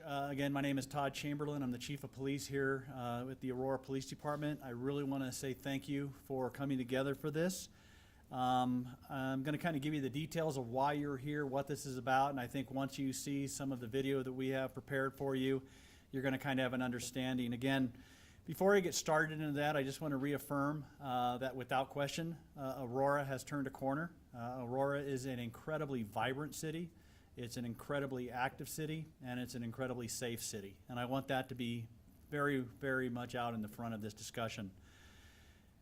Again, my name is Todd Chamberlain. I'm the Chief of Police here with the Aurora Police Department. I really want to say thank you for coming together for this. I'm going to kind of give you the details of why you're here, what this is about, and I think once you see some of the video that we have prepared for you, you're going to kind of have an understanding. Again, before I get started into that, I just want to reaffirm that without question, Aurora has turned a corner. Aurora is an incredibly vibrant city. It's an incredibly active city, and it's an incredibly safe city. And I want that to be very, very much out in the front of this discussion.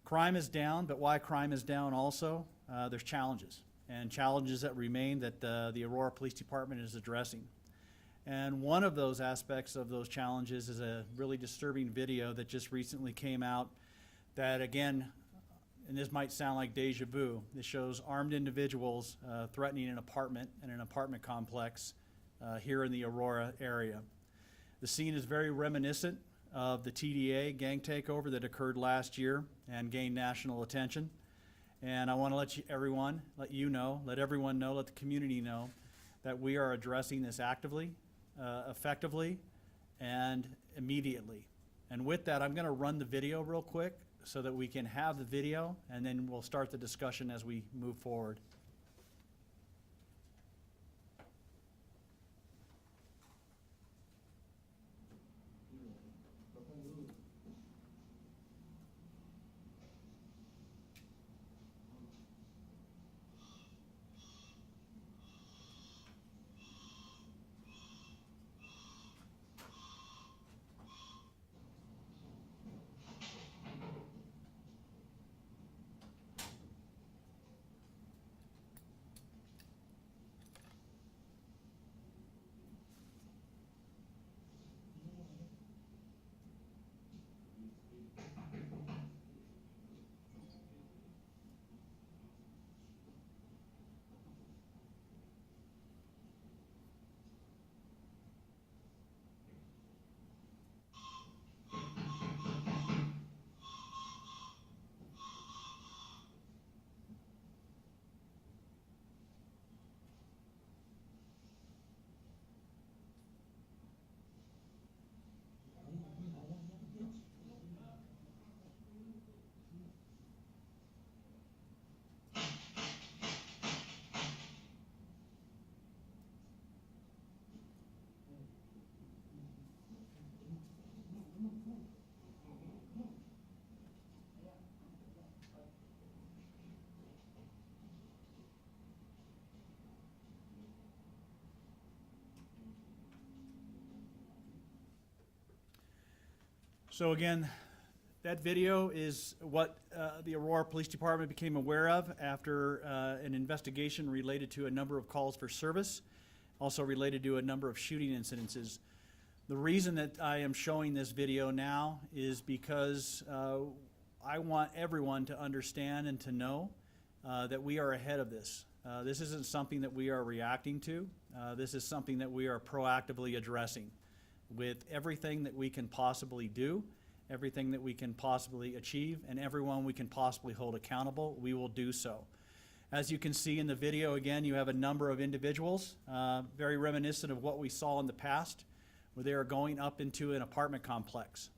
Crime is down, but why crime is down also? There's challenges, and challenges that remain that the Aurora Police Department is addressing. And one of those aspects of those challenges is a really disturbing video that just recently came out that, again, and this might sound like deja vu, this shows armed individuals threatening an apartment in an apartment complex here in the Aurora area. The scene is very reminiscent of the TDA gang takeover that occurred last year and gained national attention. And I want to let everyone know, let the community know that we are addressing this actively, effectively, and immediately. And with that, I'm going to run the video real quick so that we can have the video, and then we'll start the discussion as we move forward. So again, that video is what the Aurora Police Department became aware of after an investigation related to a number of calls for service, also related to a number of shooting incidences. The reason that I am showing this video now is because I want everyone to understand and to know that we are ahead of this. This isn't something that we are reacting to. This is something that we are proactively addressing with everything that we can possibly do, everything that we can possibly achieve, and everyone we can possibly hold accountable, we will do so. As you can see in the video, again, you have a number of individuals, very reminiscent of what we saw in the past, where they are going up into an apartment complex.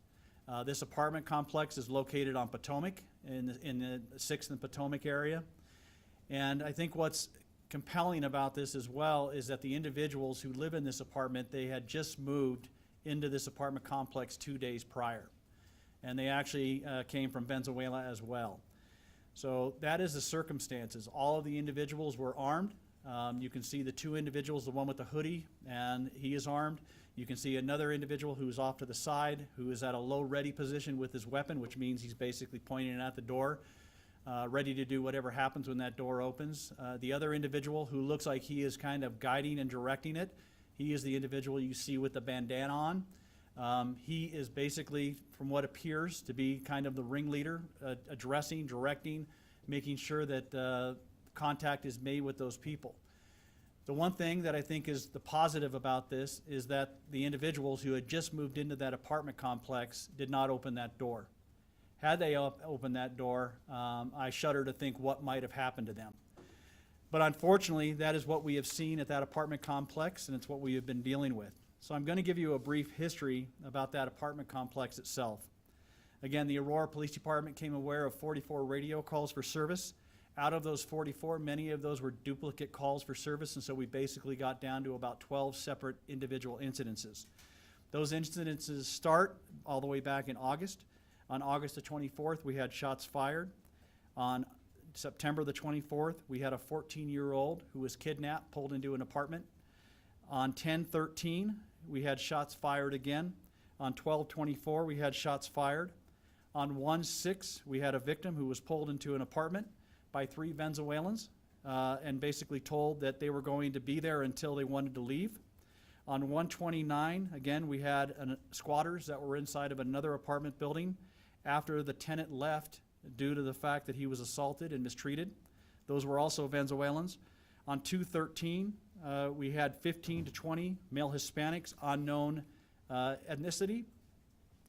This apartment complex is located on Potomac, in the 6th and Potomac area. And I think what's compelling about this as well is that the individuals who live in this apartment, they had just moved into this apartment complex 2 days prior. And they actually came from Venezuela as well. So that is the circumstances. All of the individuals were armed. You can see the two individuals, the one with the hoodie, and he is armed. You can see another individual who's off to the side, who is at a low ready position with his weapon, which means he's basically pointing it at the door, ready to do whatever happens when that door opens. The other individual, who looks like he is kind of guiding and directing it, he is the individual you see with the bandana on. He is basically, from what appears to be kind of the ringleader, addressing, directing, making sure that contact is made with those people. The one thing that I think is the positive about this is that the individuals who had just moved into that apartment complex did not open that door. Had they opened that door, I shudder to think what might have happened to them. But unfortunately, that is what we have seen at that apartment complex, and it's what we have been dealing with. So I'm going to give you a brief history about that apartment complex itself. Again, the Aurora Police Department became aware of 44 radio calls for service. Out of those 44, many of those were duplicate calls for service, and so we basically got down to about 12 separate individual incidences. Those incidences start all the way back in August. On August the 24th, we had shots fired. On September the 24th, we had a 14-year-old who was kidnapped, pulled into an apartment. On 10/13, we had shots fired again. On 12/24, we had shots fired. On 1/6, we had a victim who was pulled into an apartment by 3 Venezuelans and basically told that they were going to be there until they wanted to leave. On 1/29, again, we had squatters that were inside of another apartment building after the tenant left due to the fact that he was assaulted and mistreated. Those were also Venezuelans. On 2/13, we had 15 to 20 male Hispanics, unknown ethnicity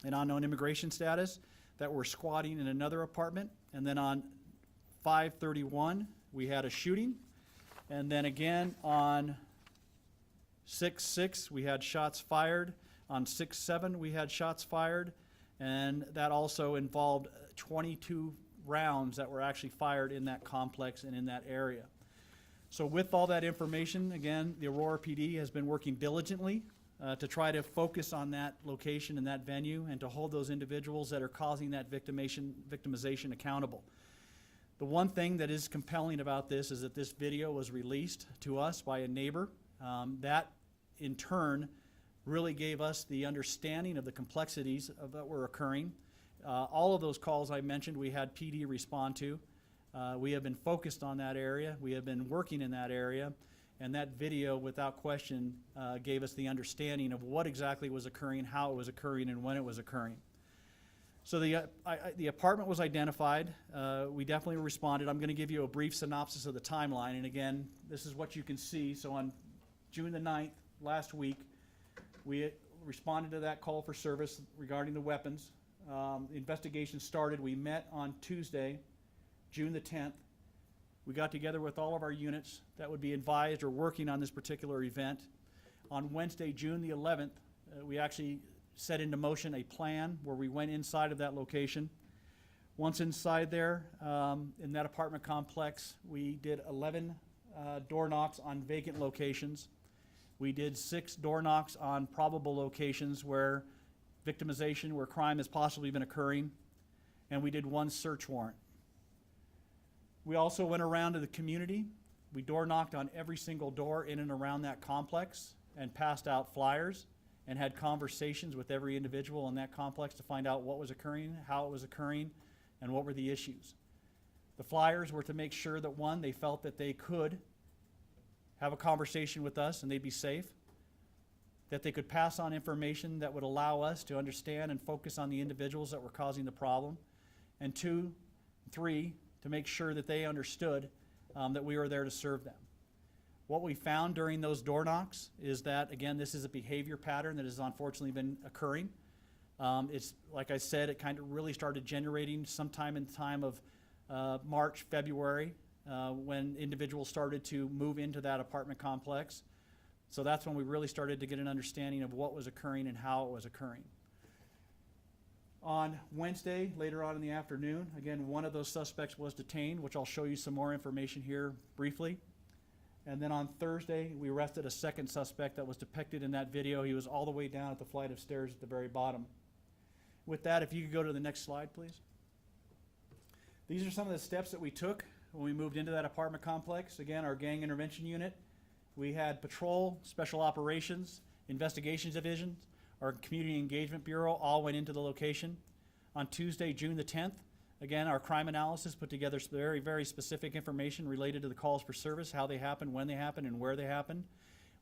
and unknown immigration status, that were squatting in another apartment. And then on 5/31, we had a shooting. And then again on 6/6, we had shots fired. On 6/7, we had shots fired. And that also involved 22 rounds that were actually fired in that complex and in that area. So with all that information, again, the Aurora PD has been working diligently to try to focus on that location and that venue and to hold those individuals that are causing that victimization accountable. The one thing that is compelling about this is that this video was released to us by a neighbor. That, in turn, really gave us the understanding of the complexities of that were occurring. All of those calls I mentioned, we had PD respond to. We have been focused on that area. We have been working in that area. And that video, without question, gave us the understanding of what exactly was occurring, how it was occurring, and when it was occurring. So the apartment was identified. We definitely responded. I'm going to give you a brief synopsis of the timeline. And again, this is what you can see. So on June the 9th, last week, we responded to that call for service regarding the weapons. The investigation started. We met on Tuesday, June the 10th. We got together with all of our units that would be advised or working on this particular event. On Wednesday, June the 11th, we actually set into motion a plan where we went inside of that location. Once inside there, in that apartment complex, we did 11 door knocks on vacant locations. We did 6 door knocks on probable locations where victimization, where crime has possibly been occurring, and we did 1 search warrant. We also went around to the community. We door knocked on every single door in and around that complex and passed out flyers and had conversations with every individual in that complex to find out what was occurring, how it was occurring, and what were the issues. The flyers were to make sure that, one, they felt that they could have a conversation with us and they'd be safe, that they could pass on information that would allow us to understand and focus on the individuals that were causing the problem, and 2, 3, to make sure that they understood that we were there to serve them. What we found during those door knocks is that, again, this is a behavior pattern that has unfortunately been occurring. It's, like I said, it kind of really started generating sometime in the time of March, February, when individuals started to move into that apartment complex. So that's when we really started to get an understanding of what was occurring and how it was occurring. On Wednesday, later on in the afternoon, again, one of those suspects was detained, which I'll show you some more information here briefly. And then on Thursday, we arrested a second suspect that was depicted in that video. He was all the way down at the flight of stairs at the very bottom. With that, if you could go to the next slide, please. These are some of the steps that we took when we moved into that apartment complex. Again, our gang intervention unit. We had patrol, special operations, investigations division, our community engagement bureau all went into the location. On Tuesday, June the 10th, again, our crime analysis put together very, very specific information related to the calls for service, how they happened, when they happened, and where they happened.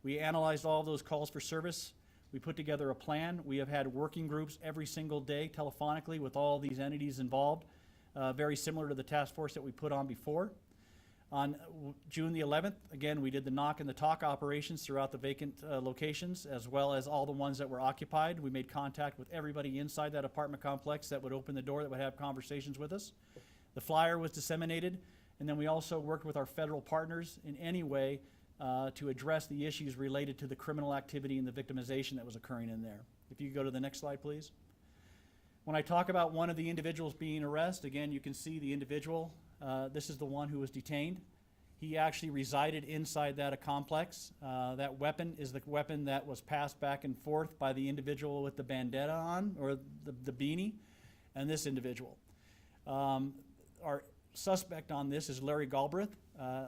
We analyzed all of those calls for service. We put together a plan. We have had working groups every single day telephonically with all these entities involved, very similar to the task force that we put on before. On June the 11th, again, we did the knock and the talk operations throughout the vacant locations, as well as all the ones that were occupied. We made contact with everybody inside that apartment complex that would open the door, that would have conversations with us. The flyer was disseminated, and then we also worked with our federal partners in any way to address the issues related to the criminal activity and the victimization that was occurring in there. If you could go to the next slide, please. When I talk about one of the individuals being arrested, again, you can see the individual. This is the one who was detained. He actually resided inside that complex. That weapon is the weapon that was passed back and forth by the individual with the bandana on, or the beanie, and this individual. Our suspect on this is Larry Galbraith.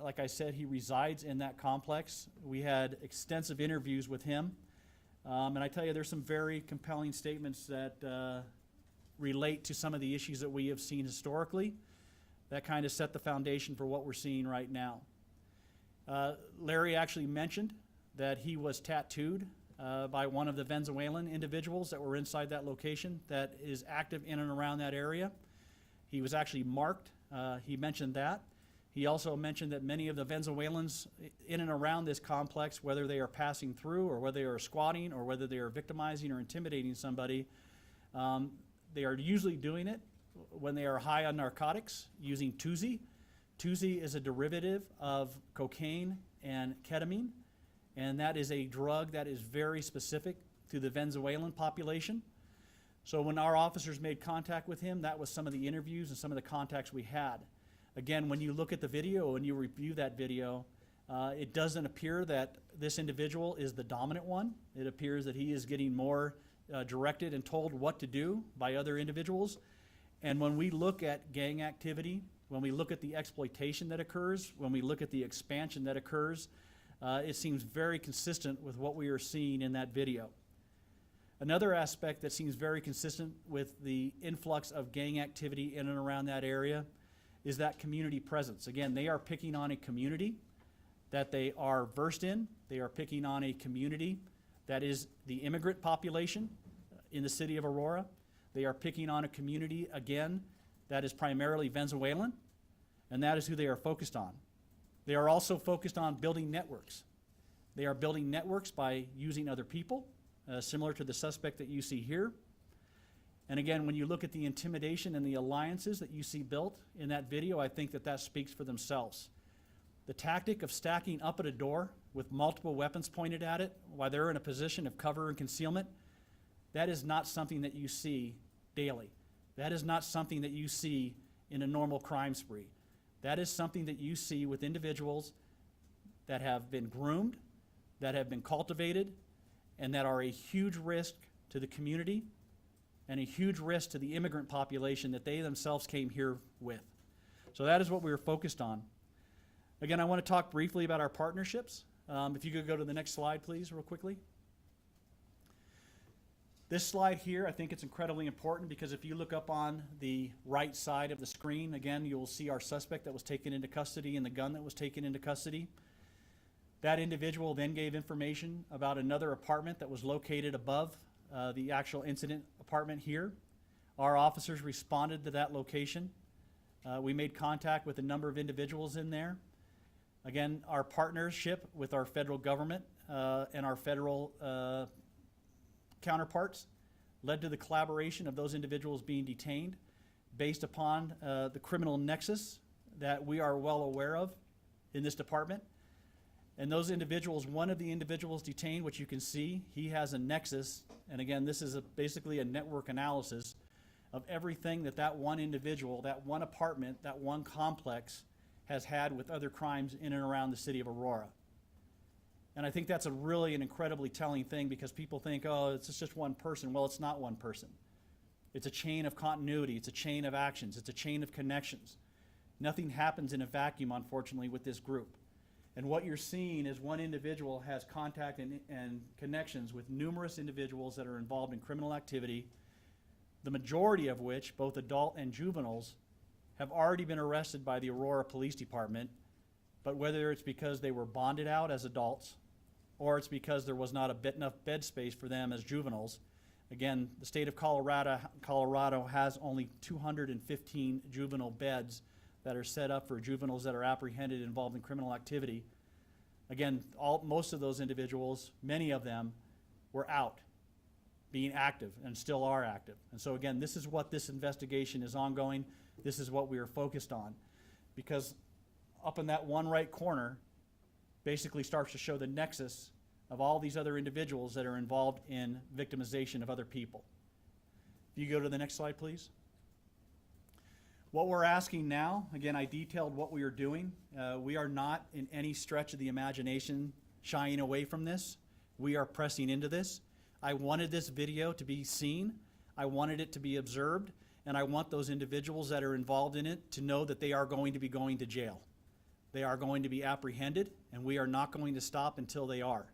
Like I said, he resides in that complex. We had extensive interviews with him. And I tell you, there's some very compelling statements that relate to some of the issues that we have seen historically that kind of set the foundation for what we're seeing right now. Larry actually mentioned that he was tattooed by one of the Venezuelan individuals that were inside that location that is active in and around that area. He was actually marked. He mentioned that. He also mentioned that many of the Venezuelans in and around this complex, whether they are passing through or whether they are squatting or whether they are victimizing or intimidating somebody, they are usually doing it when they are high on narcotics using Tusi. Tusi is a derivative of cocaine and ketamine, and that is a drug that is very specific to the Venezuelan population. So when our officers made contact with him, that was some of the interviews and some of the contacts we had. Again, when you look at the video and you review that video, it doesn't appear that this individual is the dominant one. It appears that he is getting more directed and told what to do by other individuals. And when we look at gang activity, when we look at the exploitation that occurs, when we look at the expansion that occurs, it seems very consistent with what we are seeing in that video. Another aspect that seems very consistent with the influx of gang activity in and around that area is that community presence. Again, they are picking on a community that they are versed in. They are picking on a community that is the immigrant population in the city of Aurora. They are picking on a community, again, that is primarily Venezuelan, and that is who they are focused on. They are also focused on building networks. They are building networks by using other people, similar to the suspect that you see here. And again, when you look at the intimidation and the alliances that you see built in that video, I think that that speaks for themselves. The tactic of stacking up at a door with multiple weapons pointed at it while they're in a position of cover and concealment, that is not something that you see daily. That is not something that you see in a normal crime spree. That is something that you see with individuals that have been groomed, that have been cultivated, and that are a huge risk to the community and a huge risk to the immigrant population that they themselves came here with. So that is what we were focused on. Again, I want to talk briefly about our partnerships. If you could go to the next slide, please, real quickly. This slide here, I think it's incredibly important because if you look up on the right side of the screen, again, you'll see our suspect that was taken into custody and the gun that was taken into custody. That individual then gave information about another apartment that was located above the actual incident apartment here. Our officers responded to that location. We made contact with a number of individuals in there. Again, our partnership with our federal government and our federal counterparts led to the collaboration of those individuals being detained based upon the criminal nexus that we are well aware of in this department. And those individuals, one of the individuals detained, which you can see, he has a nexus, and again, this is basically a network analysis of everything that that one individual, that one apartment, that one complex has had with other crimes in and around the city of Aurora. And I think that's an incredibly telling thing because people think, oh, it's just one person. Well, it's not one person. It's a chain of continuity. It's a chain of actions. It's a chain of connections. Nothing happens in a vacuum, unfortunately, with this group. And what you're seeing is one individual has contact and connections with numerous individuals that are involved in criminal activity, the majority of which, both adult and juveniles, have already been arrested by the Aurora Police Department. But whether it's because they were bonded out as adults or it's because there was not enough bed space for them as juveniles. Again, the state of Colorado has only 215 juvenile beds that are set up for juveniles that are apprehended involved in criminal activity. Again, most of those individuals, many of them, were out, being active, and still are active. And so again, this is what this investigation is ongoing. This is what we are focused on. Because up in that one right corner, basically starts to show the nexus of all these other individuals that are involved in victimization of other people. If you go to the next slide, please. What we're asking now, again, I detailed what we are doing. We are not in any stretch of the imagination shying away from this. We are pressing into this. I wanted this video to be seen. I wanted it to be observed. And I want those individuals that are involved in it to know that they are going to be going to jail. They are going to be apprehended, and we are not going to stop until they are.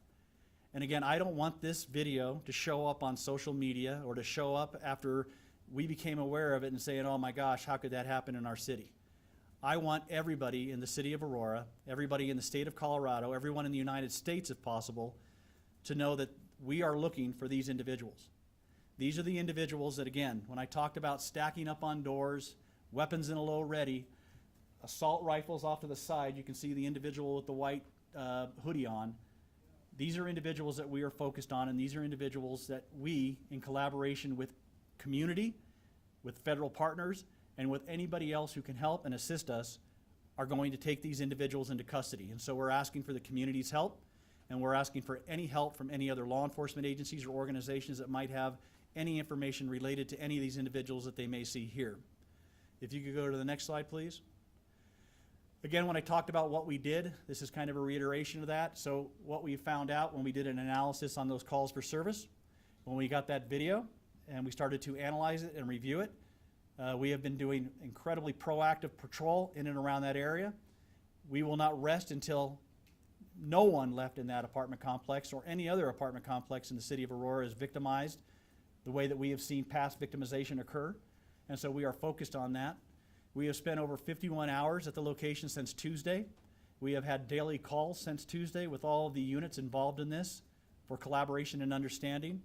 And again, I don't want this video to show up on social media or to show up after we became aware of it and saying, oh my gosh, how could that happen in our city? I want everybody in the city of Aurora, everybody in the state of Colorado, everyone in the United States if possible, to know that we are looking for these individuals. These are the individuals that, again, when I talked about stacking up on doors, weapons in a low ready, assault rifles off to the side, you can see the individual with the white hoodie on. These are individuals that we are focused on, and these are individuals that we, in collaboration with community, with federal partners, and with anybody else who can help and assist us, are going to take these individuals into custody. And so we're asking for the community's help, and we're asking for any help from any other law enforcement agencies or organizations that might have any information related to any of these individuals that they may see here. If you could go to the next slide, please. Again, when I talked about what we did, this is kind of a reiteration of that. So what we found out when we did an analysis on those calls for service, when we got that video and we started to analyze it and review it, we have been doing incredibly proactive patrol in and around that area. We will not rest until no one left in that apartment complex or any other apartment complex in the city of Aurora is victimized the way that we have seen past victimization occur. And so we are focused on that. We have spent over 51 hours at the location since Tuesday. We have had daily calls since Tuesday with all of the units involved in this for collaboration and understanding.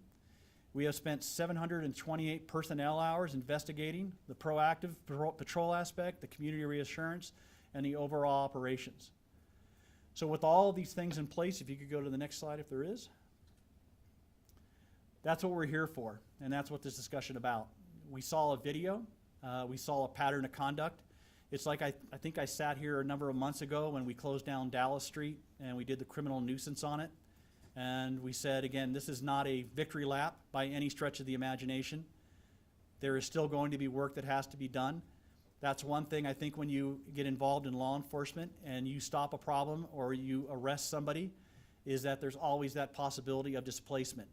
We have spent 728 personnel hours investigating the proactive patrol aspect, the community reassurance, and the overall operations. So with all of these things in place, if you could go to the next slide if there is, that's what we're here for, and that's what this discussion about. We saw a video, we saw a pattern of conduct. It's like I think I sat here a number of months ago when we closed down Dallas Street and we did the criminal nuisance on it. And we said, again, this is not a victory lap by any stretch of the imagination. There is still going to be work that has to be done. That's one thing I think when you get involved in law enforcement and you stop a problem or you arrest somebody, is that there's always that possibility of displacement,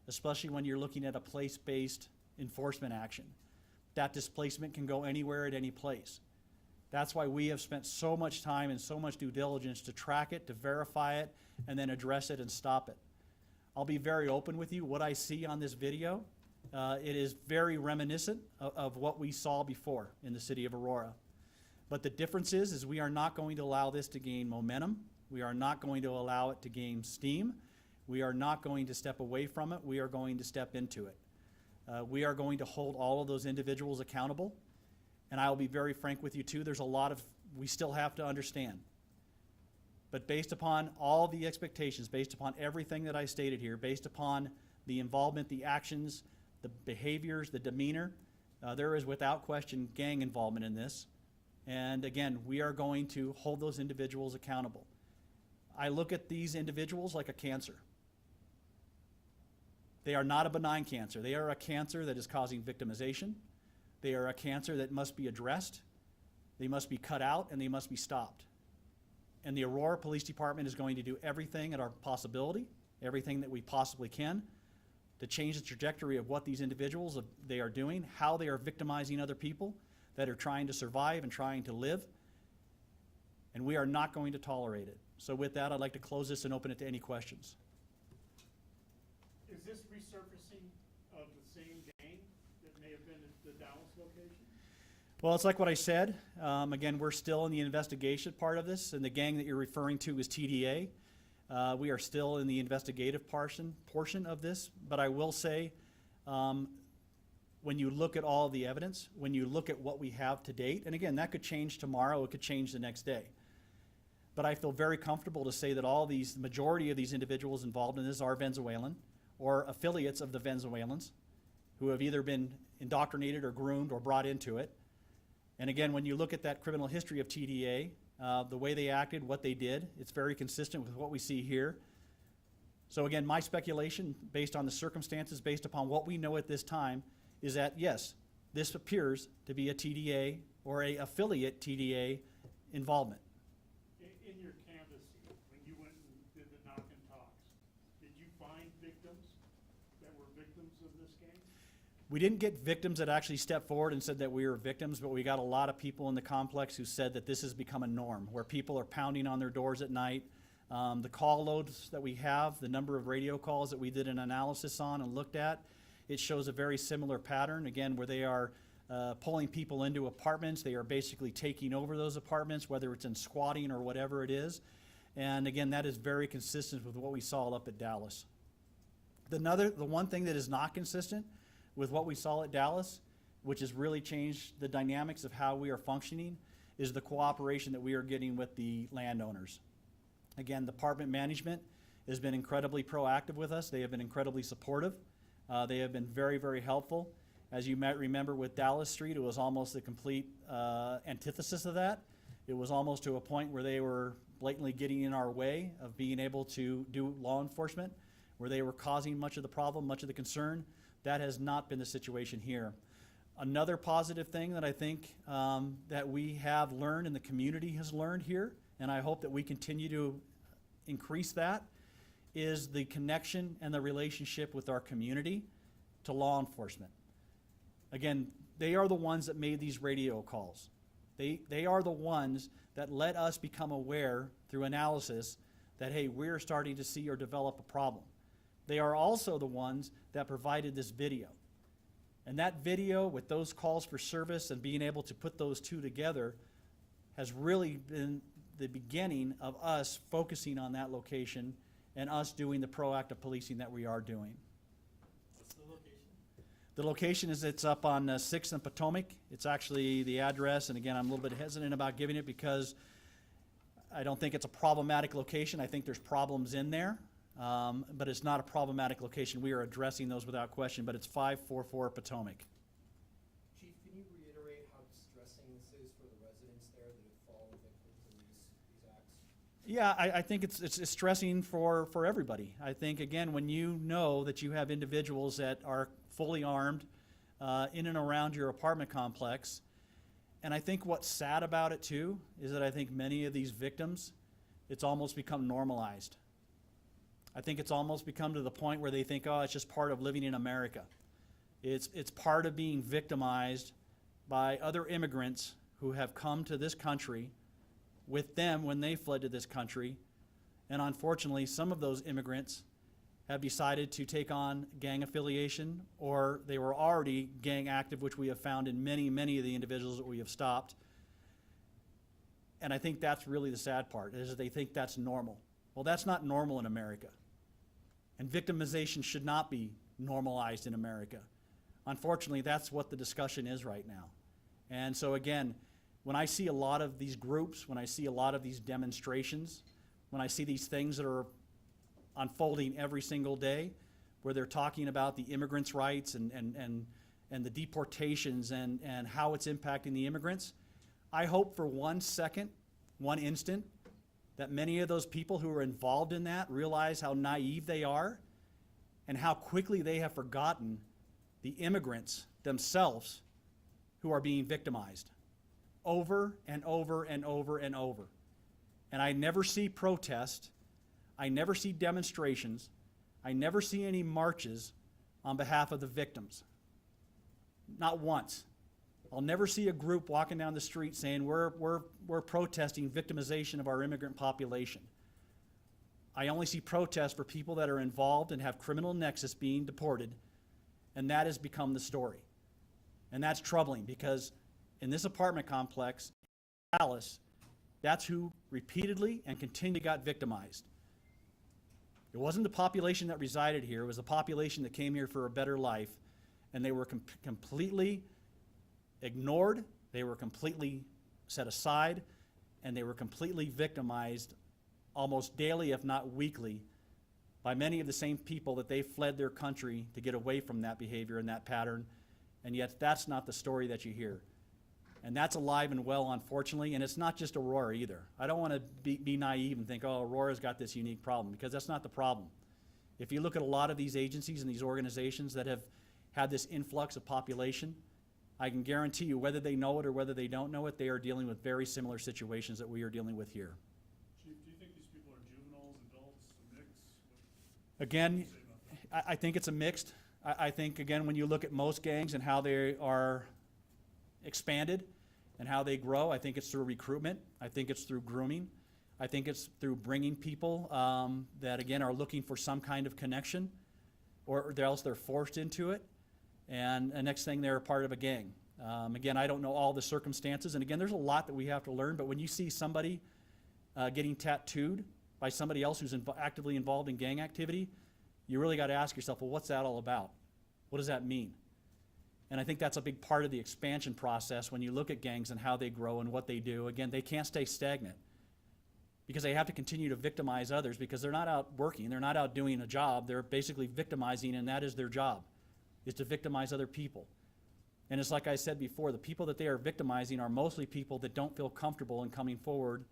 especially when you're looking at a place-based enforcement action. That displacement can go anywhere at any place. That's why we have spent so much time and so much due diligence to track it, to verify it, and then address it and stop it. I'll be very open with you. What I see on this video, it is very reminiscent of what we saw before in the city of Aurora. But the difference is we are not going to allow this to gain momentum. We are not going to allow it to gain steam. We are not going to step away from it. We are going to step into it. We are going to hold all of those individuals accountable. And I will be very frank with you too, there's a lot of, we still have to understand. But based upon all the expectations, based upon everything that I stated here, based upon the involvement, the actions, the behaviors, the demeanor, there is without question gang involvement in this. And again, we are going to hold those individuals accountable. I look at these individuals like a cancer. They are not a benign cancer. They are a cancer that is causing victimization. They are a cancer that must be addressed. They must be cut out and they must be stopped. And the Aurora Police Department is going to do everything at our possibility, everything that we possibly can, to change the trajectory of what these individuals they are doing, how they are victimizing other people that are trying to survive and trying to live. And we are not going to tolerate it. So with that, I'd like to close this and open it to any questions. Is this resurfacing of the same gang that may have been at the Dallas location? Well, it's like what I said. Again, we're still in the investigation part of this, and the gang that you're referring to is TDA. We are still in the investigative portion of this, but I will say, when you look at all the evidence, when you look at what we have to date, and again, that could change tomorrow, it could change the next day. But I feel very comfortable to say that the majority of these individuals involved in this are Venezuelan or affiliates of the Venezuelans who have either been indoctrinated or groomed or brought into it. And again, when you look at that criminal history of TDA, the way they acted, what they did. It's very consistent with what we see here. So again, my speculation, based on the circumstances, based upon what we know at this time, is that yes, this appears to be a TDA or a affiliate TDA involvement. In your canvassing, when you went and did the knock and talks, did you find victims that were victims of this gang? We didn't get victims that actually stepped forward and said that we were victims, but we got a lot of people in the complex who said that this has become a norm, where people are pounding on their doors at night. The call loads that we have, the number of radio calls that we did an analysis on and looked at, it shows a very similar pattern, again, where they are pulling people into apartments. They are basically taking over those apartments, whether it's in squatting or whatever it is. And again, that is very consistent with what we saw up at Dallas. The one thing that is not consistent with what we saw at Dallas, which has really changed the dynamics of how we are functioning, is the cooperation that we are getting with the landowners. Again, the department management has been incredibly proactive with us. They have been incredibly supportive. They have been very, very helpful. As you might remember with Dallas Street, it was almost the complete antithesis of that. It was almost to a point where they were blatantly getting in our way of being able to do law enforcement, where they were causing much of the problem, much of the concern. That has not been the situation here. Another positive thing that I think that we have learned and the community has learned here, and I hope that we continue to increase that, is the connection and the relationship with our community to law enforcement. Again, they are the ones that made these radio calls. They are the ones that let us become aware through analysis that, hey, we're starting to see or develop a problem. They are also the ones that provided this video. And that video with those calls for service and being able to put those two together has really been the beginning of us focusing on that location and us doing the proactive policing that we are doing. What's the location? The location is, it's up on 6th and Potomac. It's actually the address, and again, I'm a little bit hesitant about giving it because I don't think it's a problematic location. I think there's problems in there, but it's not a problematic location. We are addressing those without question, but it's 544 Potomac. Chief, can you reiterate how distressing this is for the residents there that have fallen victim to these acts? Yeah, I think it's stressing for everybody. I think, again, when you know that you have individuals that are fully armed in and around your apartment complex, and I think what's sad about it too is that I think many of these victims, it's almost become normalized. I think it's almost become to the point where they think, oh, it's just part of living in America. It's part of being victimized by other immigrants who have come to this country with them when they fled to this country. And unfortunately, some of those immigrants have decided to take on gang affiliation, or they were already gang active, which we have found in many, many of the individuals that we have stopped. And I think that's really the sad part, is that they think that's normal. Well, that's not normal in America. And victimization should not be normalized in America. Unfortunately, that's what the discussion is right now. And so again, when I see a lot of these groups, when I see a lot of these demonstrations, when I see these things that are unfolding every single day, where they're talking about the immigrants' rights and the deportations and how it's impacting the immigrants, I hope for 1 second, 1 instant, that many of those people who are involved in that realize how naive they are and how quickly they have forgotten the immigrants themselves who are being victimized over and over and over and over. And I never see protest, I never see demonstrations, I never see any marches on behalf of the victims. Not once. I'll never see a group walking down the street saying we're protesting victimization of our immigrant population. I only see protests for people that are involved and have criminal nexus being deported, and that has become the story. And that's troubling because in this apartment complex in Dallas, that's who repeatedly and continually got victimized. It wasn't the population that resided here, it was the population that came here for a better life, and they were completely ignored, they were completely set aside, and they were completely victimized almost daily, if not weekly, by many of the same people that they fled their country to get away from that behavior and that pattern, and yet that's not the story that you hear. And that's alive and well, unfortunately, and it's not just Aurora either. I don't want to be naive and think, oh, Aurora's got this unique problem, because that's not the problem. If you look at a lot of these agencies and these organizations that have had this influx of population, I can guarantee you, whether they know it or whether they don't know it, they are dealing with very similar situations that we are dealing with here. Chief, do you think these people are juveniles, adults, a mix? Again, What do you say about that? I think it's a mixed. I think, again, when you look at most gangs and how they are expanded and how they grow, I think it's through recruitment. I think it's through grooming. I think it's through bringing people that, again, are looking for some kind of connection, or else they're forced into it. And the next thing, they're a part of a gang. Again, I don't know all the circumstances. And again, there's a lot that we have to learn. But when you see somebody getting tattooed by somebody else who's actively involved in gang activity, you really got to ask yourself, well, what's that all about? What does that mean? And I think that's a big part of the expansion process when you look at gangs and how they grow and what they do. Again, they can't stay stagnant because they have to continue to victimize others, because they're not out working. They're not out doing a job. They're basically victimizing, and that is their job, is to victimize other people. And it's like I said before, the people that they are victimizing are mostly people that don't feel comfortable in coming forward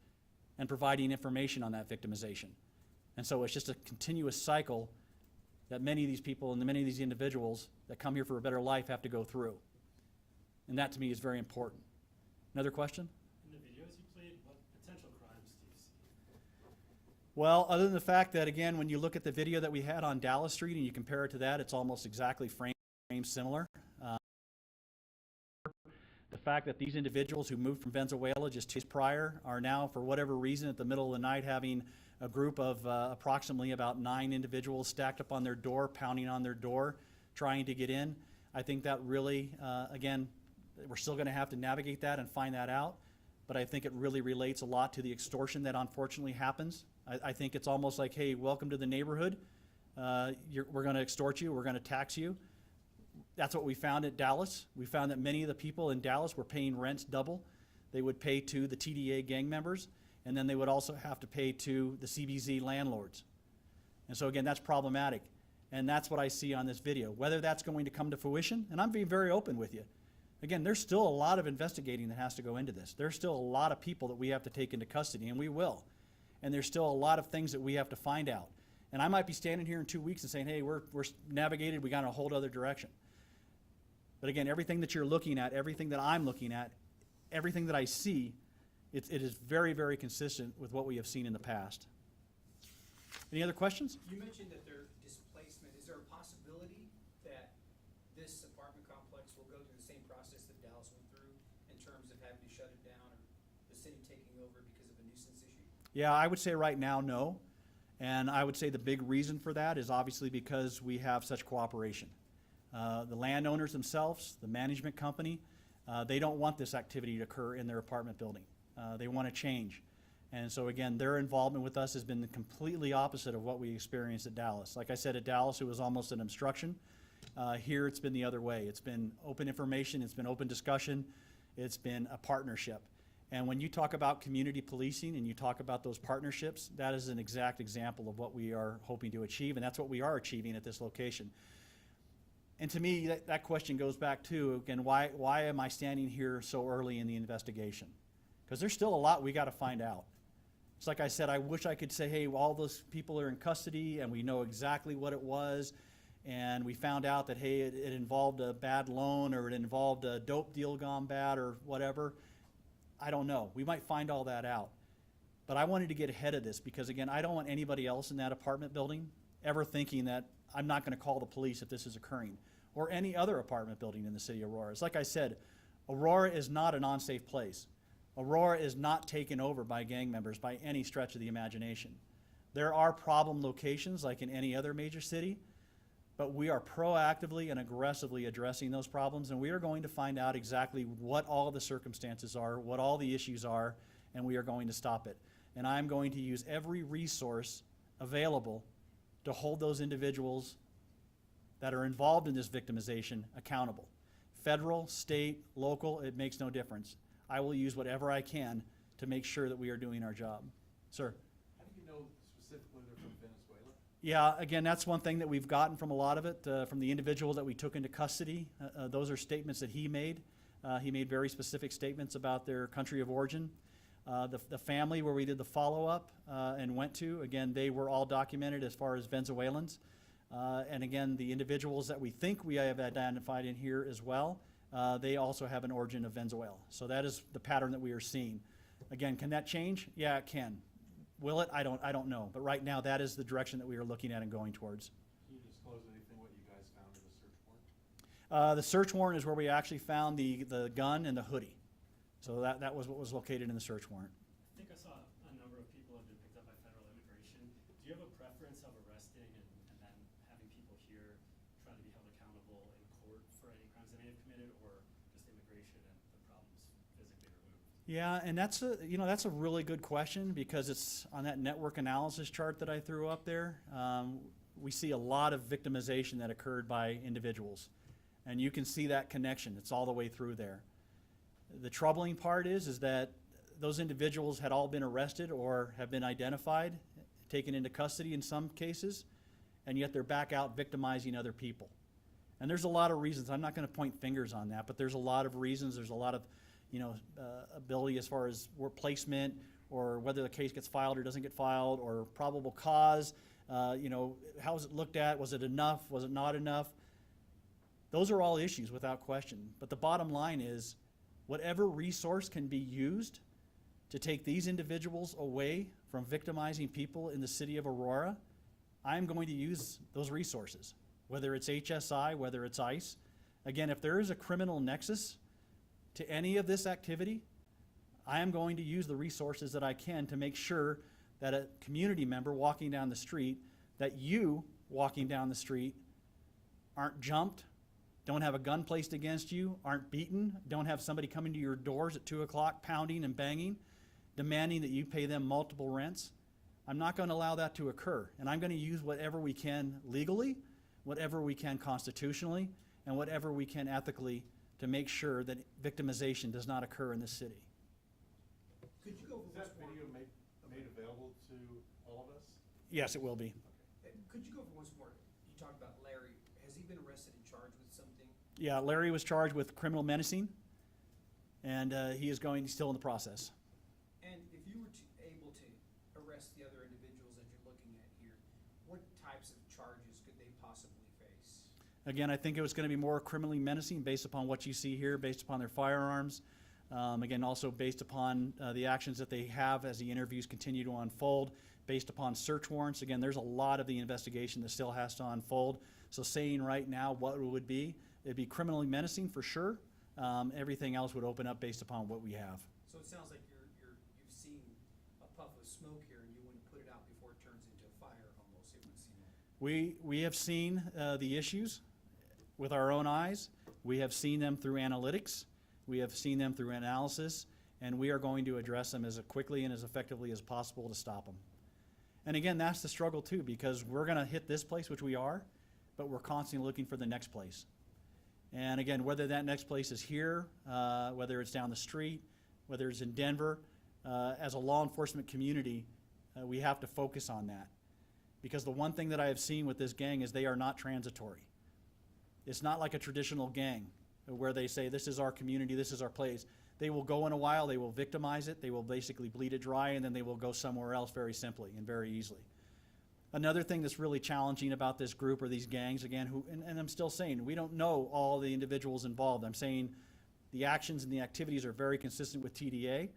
and providing information on that victimization. And so it's just a continuous cycle that many of these people and many of these individuals that come here for a better life have to go through. And that, to me, is very important. Another question? In the videos you played, what potential crimes do you see? Well, other than the fact that, again, when you look at the video that we had on Dallas Street and you compare it to that, it's almost exactly frame similar. The fact that these individuals who moved from Venezuela just 2 days prior are now, for whatever reason, at the middle of the night having a group of approximately about 9 individuals stacked up on their door, pounding on their door, trying to get in. I think that really, again, we're still going to have to navigate that and find that out, but I think it really relates a lot to the extortion that unfortunately happens. I think it's almost like, hey, welcome to the neighborhood. We're going to extort you. We're going to tax you. That's what we found at Dallas. We found that many of the people in Dallas were paying rents double. They would pay to the TDA gang members, and then they would also have to pay to the CBZ landlords. And so again, that's problematic. And that's what I see on this video. Whether that's going to come to fruition, and I'm being very open with you. Again, there's still a lot of investigating that has to go into this. There's still a lot of people that we have to take into custody, and we will. And there's still a lot of things that we have to find out. And I might be standing here in 2 weeks and saying, hey, we're navigated, we got in a whole other direction. But again, everything that you're looking at, everything that I'm looking at, everything that I see, it is very, very consistent with what we have seen in the past. Any other questions? You mentioned that their displacement, is there a possibility that this apartment complex will go through the same process that Dallas went through in terms of having to shut it down or the city taking over because of a nuisance issue? Yeah, I would say right now, no. And I would say the big reason for that is obviously because we have such cooperation. The landowners themselves, the management company, they don't want this activity to occur in their apartment building. They want to change. And so again, their involvement with us has been the completely opposite of what we experienced at Dallas. Like I said, at Dallas, it was almost an obstruction. Here, it's been the other way. It's been open information, it's been open discussion, it's been a partnership. And when you talk about community policing and you talk about those partnerships, that is an exact example of what we are hoping to achieve, and that's what we are achieving at this location. And to me, that question goes back to, again, why am I standing here so early in the investigation? Because there's still a lot we got to find out. It's like I said, I wish I could say, hey, all those people are in custody and we know exactly what it was, and we found out that, hey, it involved a bad loan or it involved a dope deal gone bad or whatever. I don't know. We might find all that out. But I wanted to get ahead of this because, again, I don't want anybody else in that apartment building ever thinking that I'm not going to call the police if this is occurring, or any other apartment building in the city of Aurora. It's like I said, Aurora is not an unsafe place. Aurora is not taken over by gang members by any stretch of the imagination. There are problem locations like in any other major city, but we are proactively and aggressively addressing those problems, and we are going to find out exactly what all the circumstances are, what all the issues are, and we are going to stop it. And I'm going to use every resource available to hold those individuals that are involved in this victimization accountable. Federal, state, local, it makes no difference. I will use whatever I can to make sure that we are doing our job. Sir? How do you know specifically they're from Venezuela? Yeah, again, that's one thing that we've gotten from a lot of it, from the individual that we took into custody. Those are statements that he made. He made very specific statements about their country of origin. The family where we did the follow-up and went to, again, they were all documented as far as Venezuelans. And again, the individuals that we think we have identified in here as well, they also have an origin of Venezuela. So that is the pattern that we are seeing. Again, can that change? Yeah, it can. Will it? I don't know. But right now, that is the direction that we are looking at and going towards. Can you disclose anything what you guys found in the search warrant? The search warrant is where we actually found the gun and the hoodie. So that was what was located in the search warrant. I think I saw a number of people have been picked up by federal immigration. Do you have a preference of arresting and then having people here try to be held accountable in court for any crimes they may have committed, or just immigration and the problems physically removed? Yeah, and that's a really good question, because it's on that network analysis chart that I threw up there. We see a lot of victimization that occurred by individuals, and you can see that connection. It's all the way through there. The troubling part is that those individuals had all been arrested or have been identified, taken into custody in some cases, and yet they're back out victimizing other people. And there's a lot of reasons. I'm not going to point fingers on that, but there's a lot of reasons. There's a lot of ability as far as work placement, or whether the case gets filed or doesn't get filed, or probable cause. How is it looked at? Was it enough? Was it not enough? Those are all issues without question. But the bottom line is, whatever resource can be used to take these individuals away from victimizing people in the city of Aurora, I'm going to use those resources, whether it's HSI, whether it's ICE. Again, if there is a criminal nexus to any of this activity, I am going to use the resources that I can to make sure that a community member walking down the street, that you walking down the street, aren't jumped, don't have a gun placed against you, aren't beaten, don't have somebody coming to your doors at 2 o'clock pounding and banging, demanding that you pay them multiple rents. I'm not going to allow that to occur. And I'm going to use whatever we can legally, whatever we can constitutionally, and whatever we can ethically to make sure that victimization does not occur in this city. Could you go over Is that once more? video made available to all of us? Yes, it will be. Could you go over once more? You talked about Larry. Has he been arrested and charged with something? Yeah, Larry was charged with criminal menacing, and he is still in the process. And if you were able to arrest the other individuals that you're looking at here, what types of charges could they possibly face? Again, I think it was going to be more criminally menacing based upon what you see here, based upon their firearms. Again, also based upon the actions that they have as the interviews continue to unfold, based upon search warrants. Again, there's a lot of the investigation that still has to unfold. So saying right now what it would be, it'd be criminally menacing for sure. Everything else would open up based upon what we have. So it sounds like you've seen a puff of smoke here, and you wouldn't put it out before it turns into a fire almost. You haven't seen that. We have seen the issues with our own eyes. We have seen them through analytics. We have seen them through analysis, and we are going to address them as quickly and as effectively as possible to stop them. And again, that's the struggle too, because we're going to hit this place, which we are, but we're constantly looking for the next place. And again, whether that next place is here, whether it's down the street, whether it's in Denver, as a law enforcement community, we have to focus on that. Because the one thing that I have seen with this gang is they are not transitory. It's not like a traditional gang where they say, this is our community, this is our place. They will go in a while, they will victimize it, they will basically bleed it dry, and then they will go somewhere else very simply and very easily. Another thing that's really challenging about this group or these gangs, again, and I'm still saying, we don't know all the individuals involved. I'm saying the actions and the activities are very consistent with TDA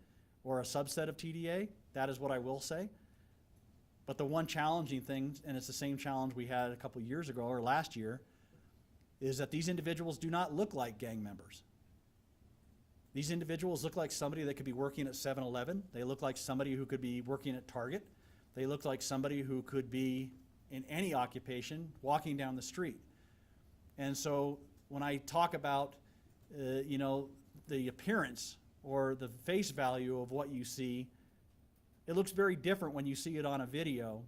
or a subset of TDA. That is what I will say. But the one challenging thing, and it's the same challenge we had a couple years ago or last year, is that these individuals do not look like gang members. These individuals look like somebody that could be working at 7-Eleven. They look like somebody who could be working at Target. They look like somebody who could be in any occupation walking down the street. And so when I talk about, the appearance or the face value of what you see, it looks very different when you see it on a video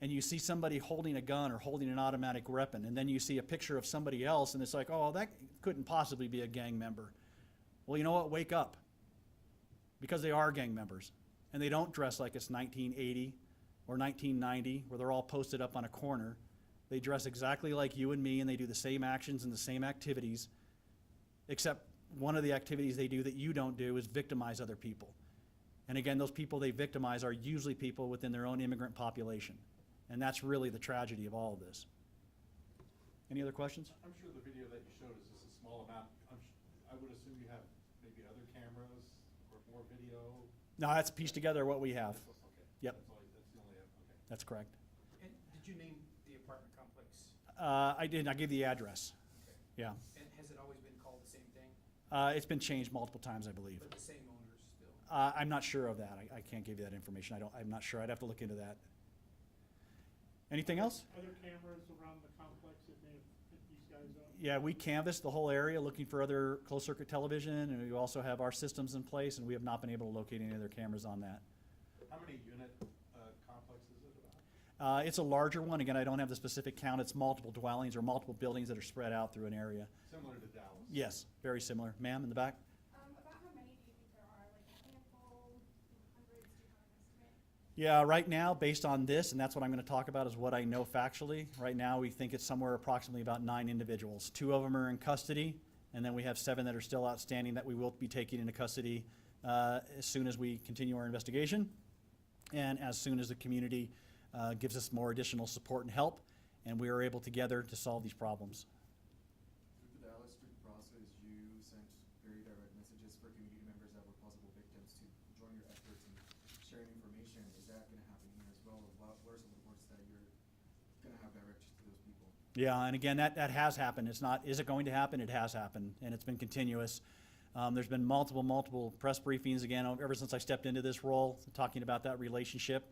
and you see somebody holding a gun or holding an automatic weapon, and then you see a picture of somebody else and it's like, oh, that couldn't possibly be a gang member. Well, you know what? Wake up. Because they are gang members. And they don't dress like it's 1980 or 1990 where they're all posted up on a corner. They dress exactly like you and me, and they do the same actions and the same activities, except one of the activities they do that you don't do is victimize other people. And again, those people they victimize are usually people within their own immigrant population. And that's really the tragedy of all of this. Any other questions? I'm sure the video that you showed is just a small amount. I would assume you have maybe other cameras or more video. No, that's pieced together what we have. Okay. Yep. That's the only, okay. That's correct. And did you name the apartment complex? I did. I gave the address. Okay. Yeah. And has it always been called the same thing, It's been changed multiple times, I believe. but the same owners still? I'm not sure of that. I can't give you that information. I'm not sure. I'd have to look into that. Anything else? Other cameras around the complex that may have hit these guys up? Yeah, we canvassed the whole area looking for other closed circuit television, and we also have our systems in place, and we have not been able to locate any other cameras on that. How many unit complex is it about? It's a larger one. Again, I don't have the specific count. It's multiple dwellings or multiple buildings that are spread out through an area. Similar to Dallas? Yes, very similar. Ma'am, in the back? About how many do you think there are? Like a handful, hundreds, do you have an estimate? Yeah, right now, based on this, and that's what I'm going to talk about, is what I know factually. Right now, we think it's somewhere approximately about 9 individuals. 2 of them are in custody, and then we have 7 that are still outstanding that we will be taking into custody as soon as we continue our investigation, and as soon as the community gives us more additional support and help, and we are able together to solve these problems. Through the Dallas Street process, you sent very direct messages for community members that were possible victims to join your efforts in sharing information. Is that going to happen here as well? What are some reports that you're going to have directions to those people? Yeah, and again, that has happened. It's not, is it going to happen? It has happened, and it's been continuous. There's been multiple press briefings, again, ever since I stepped into this role, talking about that relationship,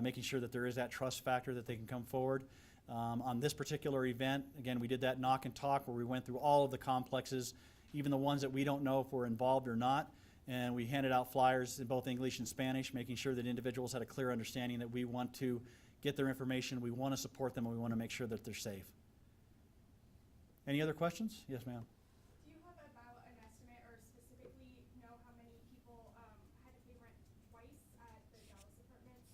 making sure that there is that trust factor that they can come forward. On this particular event, again, we did that knock and talk where we went through all of the complexes, even the ones that we don't know if we're involved or not, and we handed out flyers in both English and Spanish, making sure that individuals had a clear understanding that we want to get their information, we want to support them, and we want to make sure that they're safe. Any other questions? Yes, ma'am. Do you have about an estimate or specifically know how many people had to pay rent twice at the Dallas apartments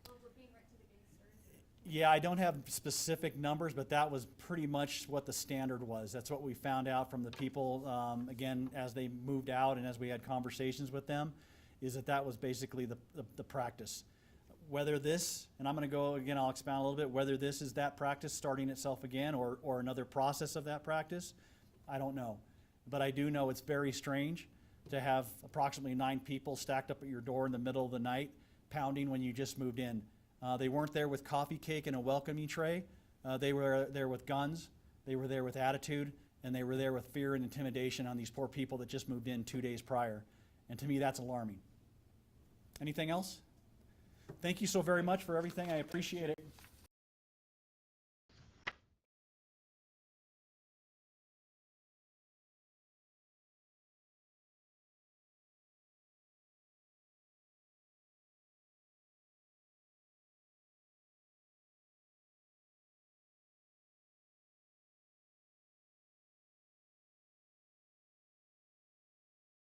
or were being rented to gangsters? Yeah, I don't have specific numbers, but that was pretty much what the standard was. That's what we found out from the people, again, as they moved out and as we had conversations with them, is that was basically the practice. Whether this, and I'm going to go again, I'll expound a little bit, whether this is that practice starting itself again or another process of that practice, I don't know. But I do know it's very strange to have approximately 9 people stacked up at your door in the middle of the night, pounding when you just moved in. They weren't there with coffee cake and a welcoming tray. They were there with guns, they were there with attitude, and they were there with fear and intimidation on these poor people that just moved in 2 days prior. And to me, that's alarming. Anything else? Thank you so very much for everything. I appreciate it.